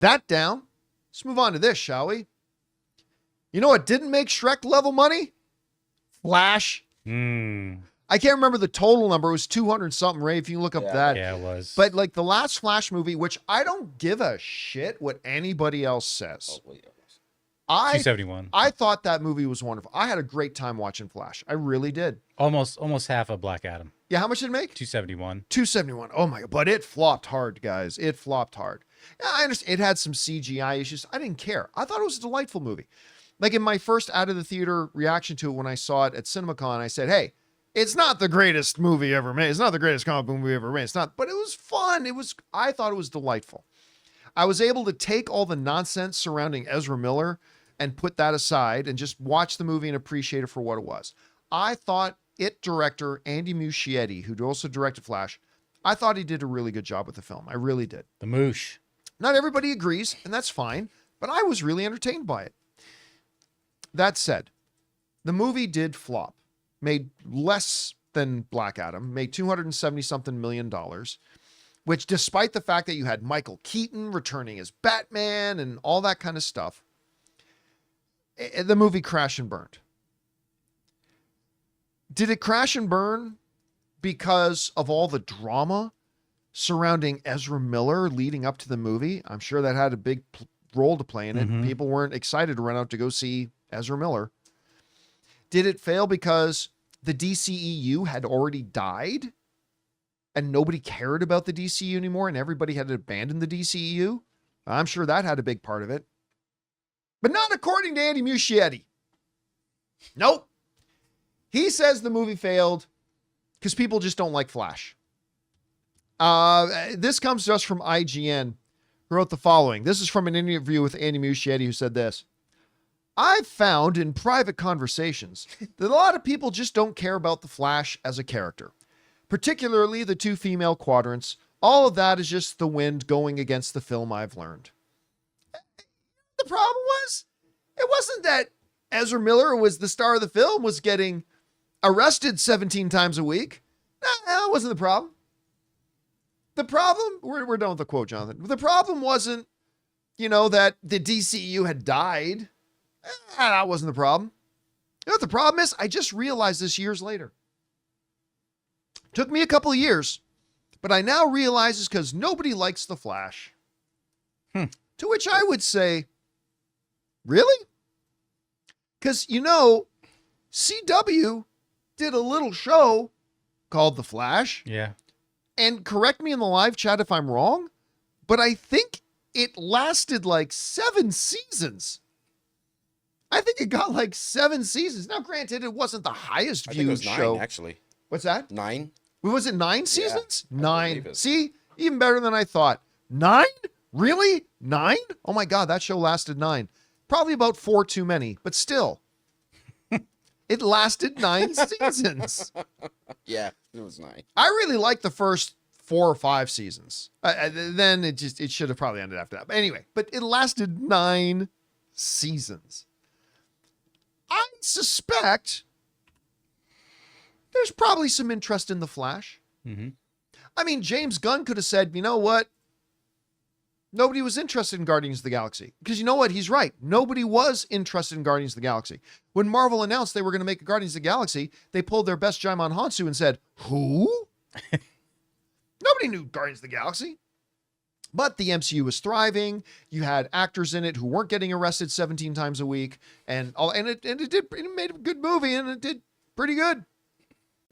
That down. Let's move on to this, shall we? You know what didn't make Shrek level money? Flash. I can't remember the total number. It was 200 something, Ray, if you look up that. Yeah, it was. But like the last Flash movie, which I don't give a shit what anybody else says. Oh, yeah. 271. I thought that movie was wonderful. I had a great time watching Flash. I really did. Almost half of Black Adam. Yeah, how much did it make? 271. 271. Oh my God. But it flopped hard, guys. It flopped hard. Yeah, I understand. It had some CGI issues. I didn't care. I thought it was a delightful movie. Like in my first out of the theater reaction to it when I saw it at CinemaCon, I said, hey, it's not the greatest movie ever made. It's not the greatest comic book movie ever made. It's not, but it was fun. I thought it was delightful. I was able to take all the nonsense surrounding Ezra Miller and put that aside and just watch the movie and appreciate it for what it was. I thought it director Andy Muschietti, who also directed Flash, I thought he did a really good job with the film. I really did. The moosh. Not everybody agrees, and that's fine, but I was really entertained by it. That said, the movie did flop, made less than Black Adam, made $270-something million, which despite the fact that you had Michael Keaton returning as Batman and all that kind of stuff, the movie crashed and burned. Did it crash and burn because of all the drama surrounding Ezra Miller leading up to the movie? I'm sure that had a big role to play in it. Mm-hmm. People weren't excited to run out to go see Ezra Miller. Did it fail because the DCEU had already died and nobody cared about the DCEU anymore and everybody had abandoned the DCEU? I'm sure that had a big part of it. But not according to Andy Muschietti. Nope. He says the movie failed because people just don't like Flash. This comes to us from IGN, who wrote the following. This is from an interview with Andy Muschietti, who said this. I've found in private conversations that a lot of people just don't care about the Flash as a character, particularly the two female quadrants. All of that is just the wind going against the film, I've learned. The problem was, it wasn't that Ezra Miller was the star of the film, was getting arrested 17 times a week. No, that wasn't the problem. The problem, we're done with the quote, Jonathan. The problem wasn't, that the DCU had died. That wasn't the problem. You know what the problem is? I just realized this years later. Took me a couple of years, but I now realize it's because nobody likes the Flash. To which I would say, really? Because, CW did a little show called The Flash. Yeah. And correct me in the live chat if I'm wrong, but I think it lasted like 7 seasons. I think it got like 7 seasons. Now, granted, it wasn't the highest I think it viewed was 9, show. actually. What's that? 9. Was it 9 seasons? I 9. believe it. See, even better than I thought. 9? Really? 9? Oh my God, that show lasted 9. Probably about 4 too many, but still. It lasted 9 seasons. Yeah, it was 9. I really liked the first 4 or 5 seasons. Then it should have probably ended after that. But anyway, but it lasted 9 seasons. I suspect there's probably some interest in the Flash. Mm-hmm. I mean, James Gunn could have said, you know what? Nobody was interested in Guardians of the Galaxy. Because you know what? He's right. Nobody was interested in Guardians of the Galaxy. When Marvel announced they were going to make a Guardians of the Galaxy, they pulled their best Jaimon Hansu and said, who? Nobody knew Guardians of the Galaxy. But the MCU was thriving. You had actors in it who weren't getting arrested 17 times a week. And it made a good movie, and it did pretty good.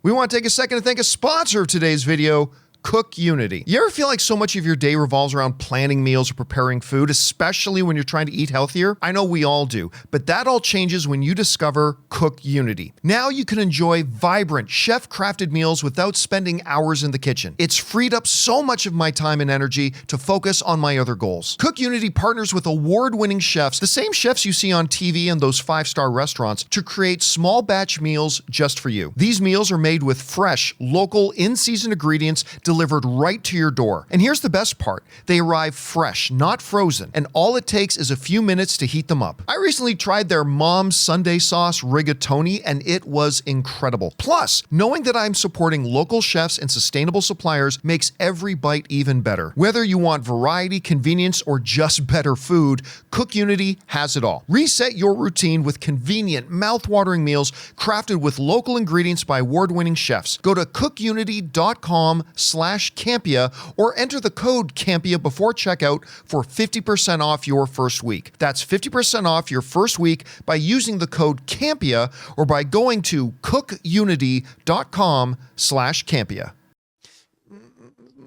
We want to take a second to thank a sponsor of today's video, CookUnity. You ever feel like so much of your day revolves around planning meals or preparing food, especially when you're trying to eat healthier? I know we all do, but that all changes when you discover CookUnity. Now you can enjoy vibrant, chef-crafted meals without spending hours in the kitchen. It's freed up so much of my time and energy to focus on my other goals. CookUnity partners with award-winning chefs, the same chefs you see on TV and those 5-star restaurants, to create small batch meals just for you. These meals are made with fresh, local, in-season ingredients delivered right to your door. And here's the best part. They arrive fresh, not frozen, and all it takes is a few minutes to heat them up. I recently tried their Mom's Sunday Sauce Rigatoni, and it was incredible. Plus, knowing that I'm supporting local chefs and sustainable suppliers makes every bite even better. Whether you want variety, convenience, or just better food, CookUnity has it all. Reset your routine with convenient, mouth-watering meals crafted with local ingredients by award-winning chefs. Go to cookunity.com/Campea or enter the code Campea before checkout for 50% off your first week. That's 50% off your first week by using the code Campea or by going to cookunity.com/Campea.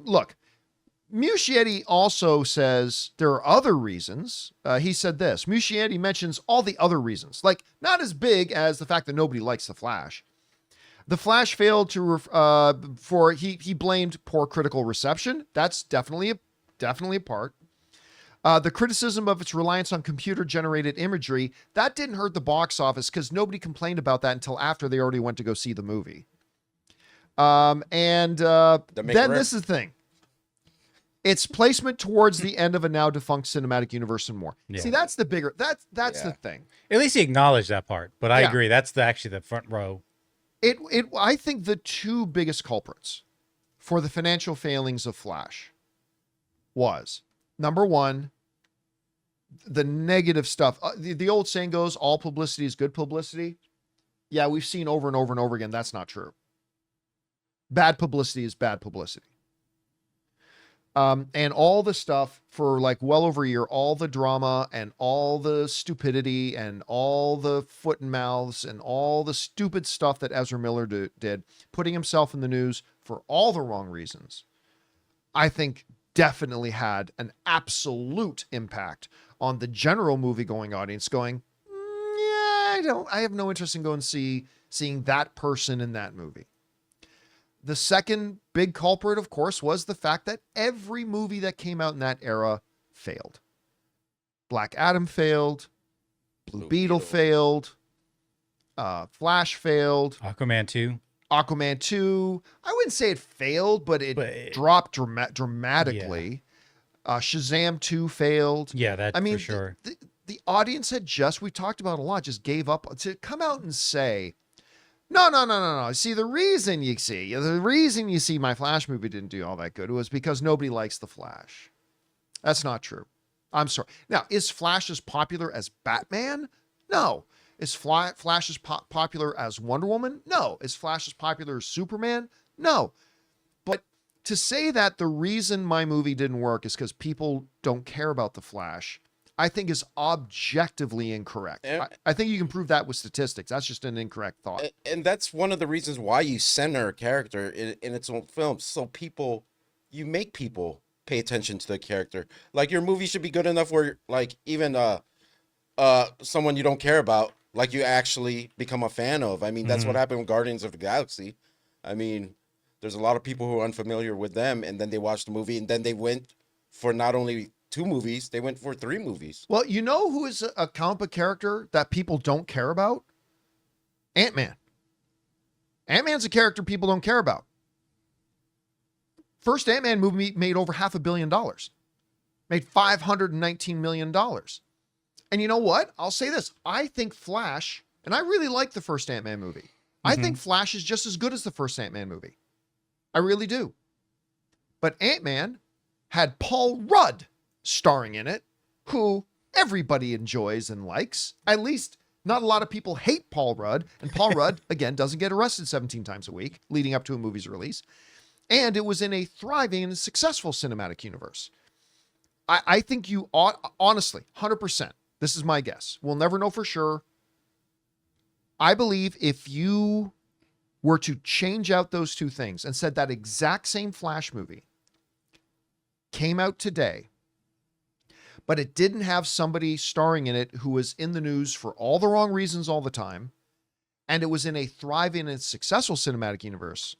Look, Muschietti also says there are other reasons. He said this. Muschietti mentions all the other reasons, like not as big as the fact that nobody likes The Flash. The Flash failed to he blamed poor critical reception. That's definitely a part. The criticism of its reliance on computer-generated imagery, that didn't hurt the box office because nobody complained about that until after they already went to go see the movie. Then this is the thing. Its placement towards the end of a now defunct cinematic universe and more. Yeah. See, that's the bigger, that's the thing. At least he acknowledged that part, but I agree. That's actually the front row. I think the two biggest culprits for the financial failings of Flash was, number one, the negative stuff. The old saying goes, all publicity is good publicity. Yeah, we've seen over and over and over again. That's not true. Bad publicity is bad publicity. And all the stuff for like well over a year, all the drama and all the stupidity and all the foot and mouths and all the stupid stuff that Ezra Miller did, putting himself in the news for all the wrong reasons, I think definitely had an absolute impact on the general movie-going audience going, I have no interest in going seeing that person in that movie. The second big culprit, of course, was the fact that every movie that came out in that era failed. Black Adam failed. Blue Beetle failed. Flash failed. Aquaman 2. Aquaman 2. I wouldn't say it failed, but it dropped dramatically. Yeah. Shazam 2 failed. Yeah, that's for sure. The audience had we talked about it a lot, just gave up. To come out and say, No. See, the reason you see my Flash movie didn't do all that good was because nobody likes the Flash. That's not true. I'm sorry. Now, is Flash as popular as Batman? No. Is Flash as popular as Wonder Woman? No. Is Flash as popular as Superman? No. But to say that the reason my movie didn't work is because people don't care about the Flash, I think is objectively incorrect. I think you can prove that with statistics. That's just an incorrect thought. And that's one of the reasons why you center a character in its own film. So you make people pay attention to the character. Like your movie should be good enough where like even someone you don't care about, like you actually become a fan of. I mean, that's what happened with Guardians of the Galaxy. I mean, there's a lot of people who are unfamiliar with them, and then they watched the movie, and then they went for not only 2 movies, they went for 3 movies. Well, you know who is a comic book character that people don't care about? Ant-Man. Ant-Man's a character people don't care about. First Ant-Man movie made over $500 million. Made $519 million. And you know what? I'll say this. I think Flash, and I really like the first Ant-Man movie. I think Flash is just as good as the first Ant-Man movie. I really do. But Ant-Man had Paul Rudd starring in it, who everybody enjoys and likes. At least not a lot of people hate Paul Rudd. And Paul Rudd, again, doesn't get arrested 17 times a week leading up to a movie's release. And it was in a thriving and successful cinematic universe. I think you ought, honestly, 100%, this is my guess. We'll never know for sure. I believe if you were to change out those two things and said that exact same Flash movie came out today, but it didn't have somebody starring in it who was in the news for all the wrong reasons all the time, and it was in a thriving and successful cinematic universe,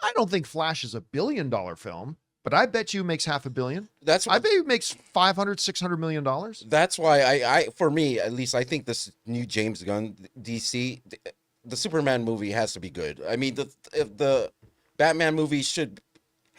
I don't think Flash is $1 billion film, but I bet you it makes $500 million. I bet you it makes $500-600 million. That's why I for me, at least, I think this new James Gunn DC, the Superman movie has to be good. I mean, the Batman movie should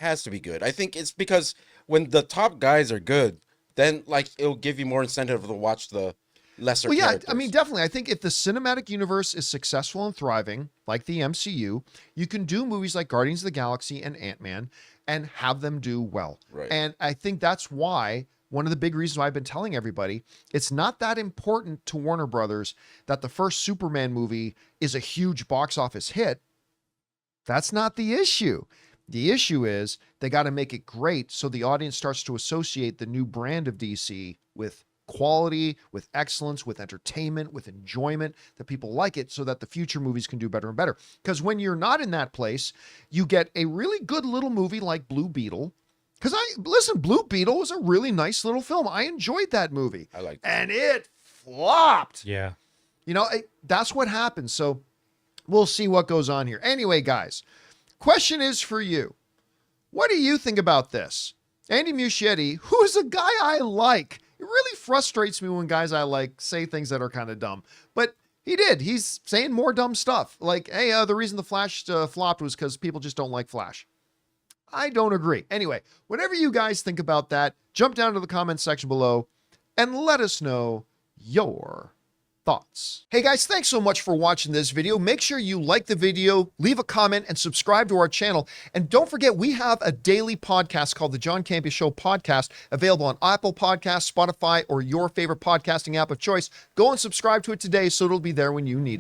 has to be good. I think it's because when the top guys are good, then like it'll give you more incentive to watch the lesser Well, yeah, characters. I mean, definitely. I think if the cinematic universe is successful and thriving, like the MCU, you can do movies like Guardians of the Galaxy and Ant-Man and have them do well. Right. And I think that's why one of the big reasons why I've been telling everybody, it's not that important to Warner Brothers that the first Superman movie is a huge box office hit. That's not the issue. The issue is they got to make it great so the audience starts to associate the new brand of DC with quality, with excellence, with entertainment, with enjoyment, that people like it so that the future movies can do better and better. Because when you're not in that place, you get a really good little movie like Blue Beetle. Because Blue Beetle was a really nice little film. I enjoyed that movie. I like that. And it flopped. Yeah. You know, that's what happens. So we'll see what goes on here. Anyway, guys, question is for you. What do you think about this? Andy Muschietti, who is a guy I like. It really frustrates me when guys I like say things that are kind of dumb. But he did. He's saying more dumb stuff. Like, hey, the reason the Flash flopped was because people just don't like Flash. I don't agree. Anyway, whatever you guys think about that, jump down to the comments section below and let us know your thoughts. Hey guys, thanks so much for watching this video. Make sure you like the video, leave a comment, and subscribe to our channel. And don't forget, we have a daily podcast called the John Campea Show podcast, available on Apple Podcasts, Spotify, or your favorite podcasting app of choice. Go and subscribe to it today so it'll be there when you need it.